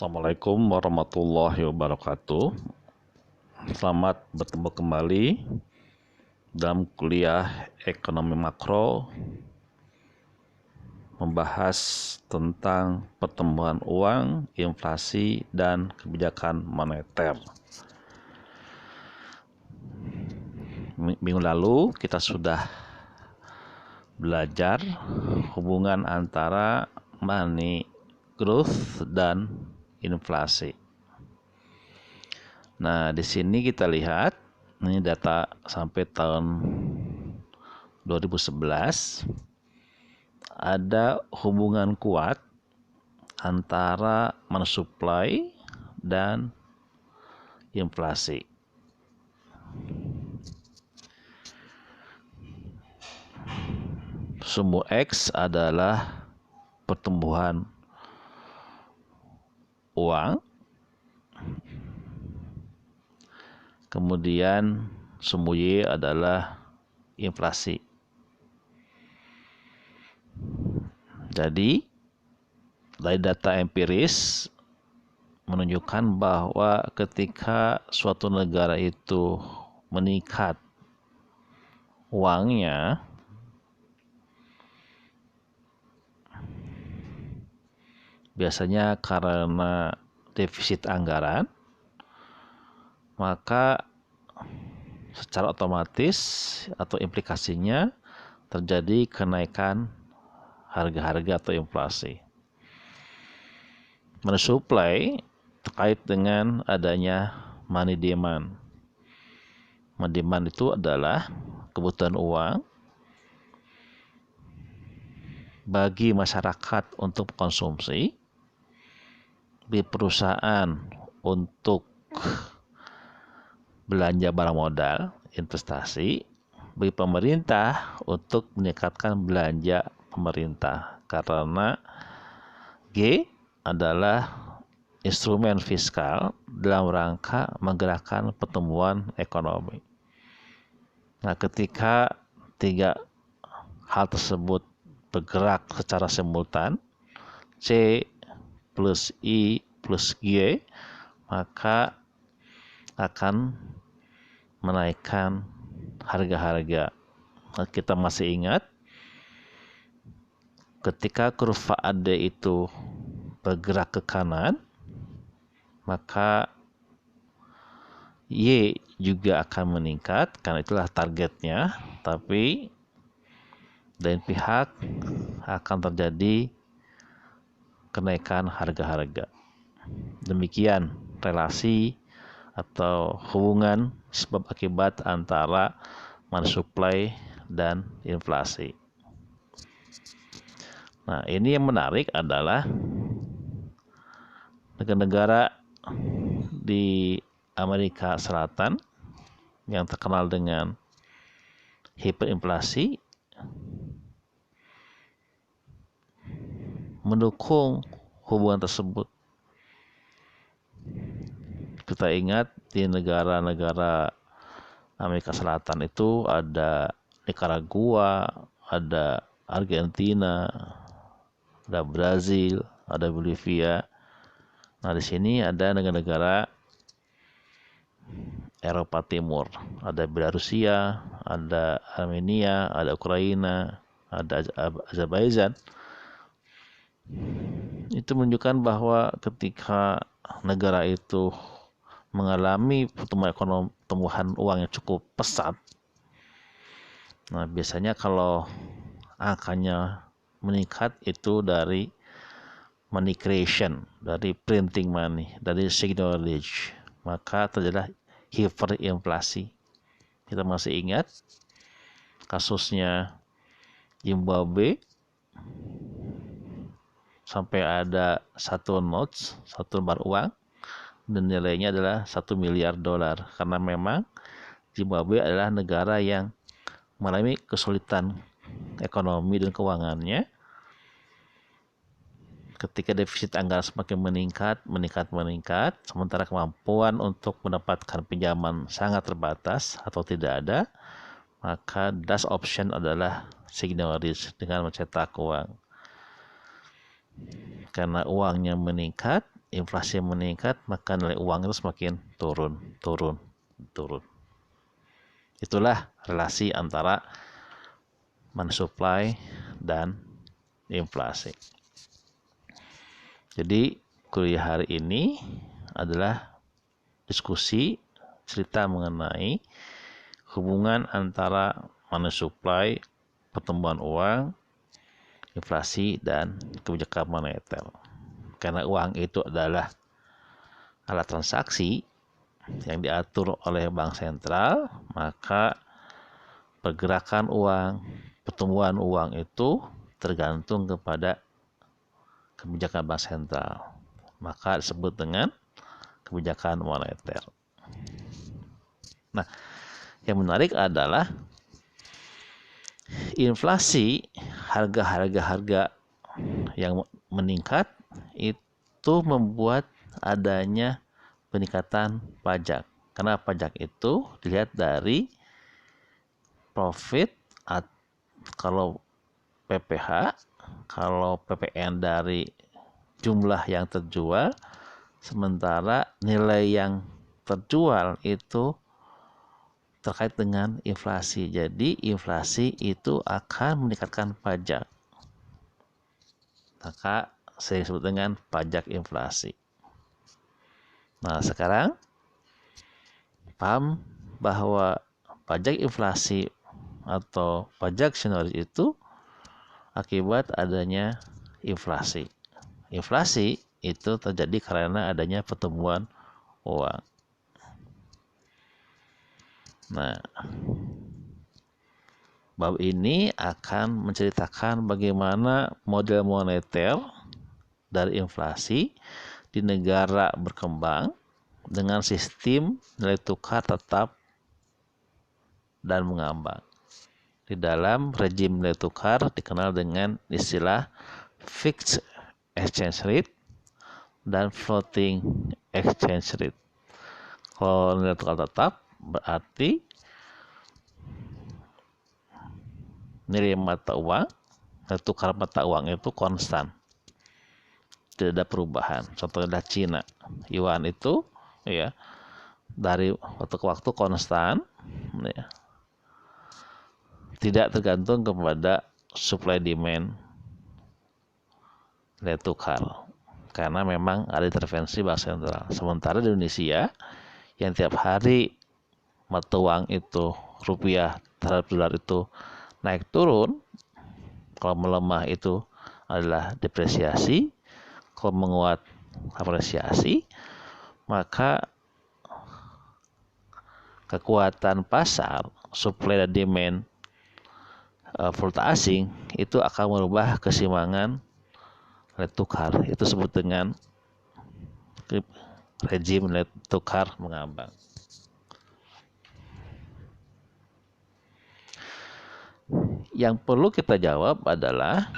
Assalamualaikum warahmatullahi wabarakatuh. Selamat bertemu kembali dalam kuliah ekonomi makro, membahas tentang pertumbuhan uang, inflasi, dan kebijakan moneter. Minggu lalu kita sudah belajar hubungan antara money growth dan inflasi. Nah, di sini kita lihat ini data sampai tahun 2011 ada hubungan kuat antara money supply dan inflasi. Sumbu X adalah pertumbuhan uang, kemudian sumbu Y adalah inflasi. Jadi dari data empiris menunjukkan bahwa ketika suatu negara itu meningkat uangnya, biasanya karena defisit anggaran, maka secara otomatis atau implikasinya terjadi kenaikan harga-harga atau inflasi. Money supply terkait dengan adanya money demand. Money demand itu adalah kebutuhan uang bagi masyarakat untuk konsumsi, di perusahaan untuk belanja barang modal, investasi, bagi pemerintah untuk meningkatkan belanja pemerintah, karena G adalah instrumen fiskal dalam rangka menggerakkan pertumbuhan ekonomi. Nah, ketika tiga hal tersebut bergerak secara simultan, C plus I plus G, maka akan menaikkan harga-harga. Kita masih ingat ketika kurva AD itu bergerak ke kanan, maka Y juga akan meningkat karena itulah targetnya, tapi dari pihak akan terjadi kenaikan harga-harga. Demikian relasi atau hubungan sebab akibat antara money supply dan inflasi. Nah, ini yang menarik adalah negara-negara di Amerika Selatan yang terkenal dengan hiperinflasi mendukung hubungan tersebut. Kita ingat di negara-negara Amerika Selatan itu ada Nicaragua, ada Argentina, ada Brazil, ada Bolivia. Nah, di sini ada negara-negara Eropa Timur, ada Belarusia, ada Armenia, ada Ukraina, ada Azerbaijan. Itu menunjukkan bahwa ketika negara itu mengalami pertumbuhan uang yang cukup pesat, nah biasanya kalau angkanya meningkat itu dari money creation, dari printing money, dari seigniorage, maka terjadilah hiperinflasi. Kita masih ingat kasusnya Zimbabwe, sampai ada satu notes, satu lembar uang, dan nilainya adalah $1 miliar, karena memang Zimbabwe adalah negara yang mengalami kesulitan ekonomi dan keuangannya. Ketika defisit anggaran semakin meningkat, sementara kemampuan untuk mendapatkan pinjaman sangat terbatas atau tidak ada, maka last option adalah seigniorage dengan mencetak uang. Karena uangnya meningkat, inflasi meningkat, maka nilai uang itu semakin turun. Itulah relasi antara money supply dan inflasi. Jadi kuliah hari ini adalah diskusi cerita mengenai hubungan antara money supply, pertumbuhan uang, inflasi, dan kebijakan moneter. Karena uang itu adalah alat transaksi yang diatur oleh bank sentral, maka pergerakan uang, pertumbuhan uang itu tergantung kepada kebijakan bank sentral. Maka disebut dengan kebijakan moneter. Nah, yang menarik adalah inflasi, harga yang meningkat itu membuat adanya peningkatan pajak. Karena pajak itu dilihat dari profit, kalau PPH, kalau PPN dari jumlah yang terjual, sementara nilai yang terjual itu terkait dengan inflasi. Jadi inflasi itu akan meningkatkan pajak. Maka saya sebut dengan pajak inflasi. Nah, sekarang paham bahwa pajak inflasi atau pajak senioritas itu akibat adanya inflasi. Inflasi itu terjadi karena adanya pertumbuhan uang. Nah, bab ini akan menceritakan bagaimana model moneter dari inflasi di negara berkembang dengan sistem nilai tukar tetap dan mengambang. Di dalam rejim nilai tukar dikenal dengan istilah fixed exchange rate dan floating exchange rate. Kalau nilai tukar tetap berarti nilai mata uang, nilai tukar mata uang itu konstan, tidak ada perubahan. Contohnya adalah Cina, yuan itu ya dari waktu ke waktu konstan, ya, tidak tergantung kepada supply demand nilai tukar, karena memang ada intervensi bank sentral. Sementara di Indonesia yang tiap hari mata uang itu rupiah terhadap dolar itu naik turun, kalau melemah itu adalah depresiasi, kalau menguat apresiasi, maka kekuatan pasar supply dan demand valuta asing itu akan merubah keseimbangan nilai tukar. Itu disebut dengan rejim nilai tukar mengambang. Yang perlu kita jawab adalah